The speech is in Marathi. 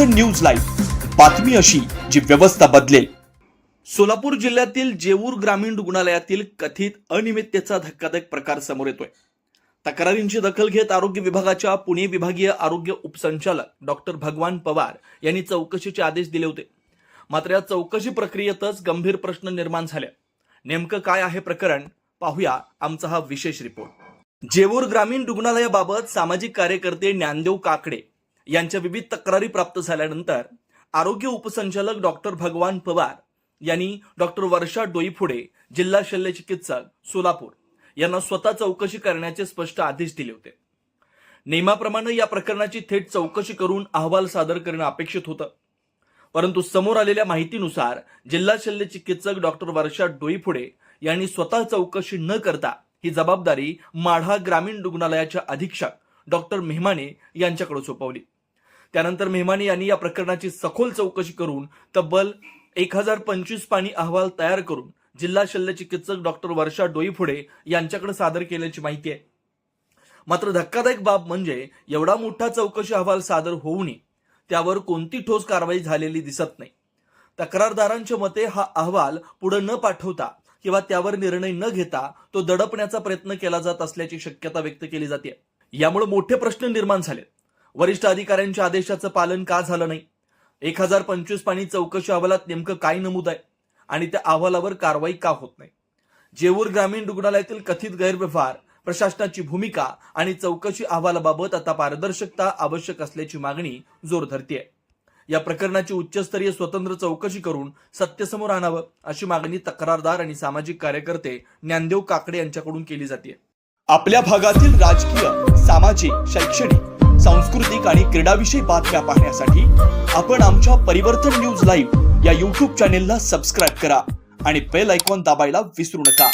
परिवर्तन न्यूज लाईव्ह, बातमी अशी जी व्यवस्था बदलेल। सोलापूर जिल्ह्यातील जेऊर ग्रामीण रुग्णालयातील कथित अनियमिततेचा धक्कादायक प्रकार समोर येतोय। तक्रारींची दखल घेत आरोग्य विभागाच्या पुणे विभागीय आरोग्य उपसंचालक डॉक्टर भगवान पवार यांनी चौकशीचे आदेश दिले होते। मात्र या चौकशी प्रक्रियेतच गंभीर प्रश्न निर्माण झाले। नेमकं काय आहे प्रकरण, पाहूया आमचा हा विशेष रिपोर्ट। जेऊर ग्रामीण रुग्णालयाबाबत सामाजिक कार्यकर्ते ज्ञानदेव काकडे यांच्या विविध तक्रारी प्राप्त झाल्यानंतर आरोग्य उपसंचालक डॉक्टर भगवान पवार यांनी डॉक्टर वर्षा डोईफोडे, जिल्हा शल्य चिकित्सक सोलापूर यांना स्वतः चौकशी करण्याचे स्पष्ट आदेश दिले होते। नियमाप्रमाणे या प्रकरणाची थेट चौकशी करून अहवाल सादर करणं अपेक्षित होतं, परंतु समोर आलेल्या माहितीनुसार जिल्हा शल्य चिकित्सक डॉक्टर वर्षा डोईफोडे यांनी स्वतः चौकशी न करता ही जबाबदारी माढा ग्रामीण रुग्णालयाच्या अधीक्षक डॉक्टर मेहमाने यांच्याकडे सोपवली। त्यानंतर मेहमाने यांनी या प्रकरणाची सखोल चौकशी करून तब्बल 1025 पानी अहवाल तयार करून जिल्हा शल्य चिकित्सक डॉक्टर वर्षा डोईफोडे यांच्याकडे सादर केल्याची माहिती आहे। मात्र धक्कादायक बाब म्हणजे एवढा मोठा चौकशी अहवाल सादर होऊनही त्यावर कोणती ठोस कारवाई झालेली दिसत नाही। तक्रारदारांच्या मते हा अहवाल पुढे न पाठवता किंवा त्यावर निर्णय न घेता तो दडपण्याचा प्रयत्न केला जात असल्याची शक्यता व्यक्त केली जाते। यामुळे मोठे प्रश्न निर्माण झाले। वरिष्ठ अधिकाऱ्यांच्या आदेशाचं पालन का झालं नाही? 1025 पानी चौकशी अहवालात नेमकं काय नमूद आहे आणि त्या अहवालावर कारवाई का होत नाही? जेऊर ग्रामीण रुग्णालयातील कथित गैरव्यवहार, प्रशासनाची भूमिका आणि चौकशी अहवालाबाबत आता पारदर्शकता आवश्यक असल्याची मागणी जोर धरते। या प्रकरणाची उच्चस्तरीय स्वतंत्र चौकशी करून सत्य समोर आणावं अशी मागणी तक्रारदार आणि सामाजिक कार्यकर्ते ज्ञानदेव काकडे यांच्याकडून केली जाते। आपल्या भागातील राजकीय, सामाजिक, शैक्षणिक, सांस्कृतिक आणि क्रीडाविषयी बातम्या पाहण्यासाठी आपण आमच्या परिवर्तन न्यूज लाईव्ह या YouTube चॅनेलला सबस्क्राइब करा आणि बेल आयकॉन दाबायला विसरू नका।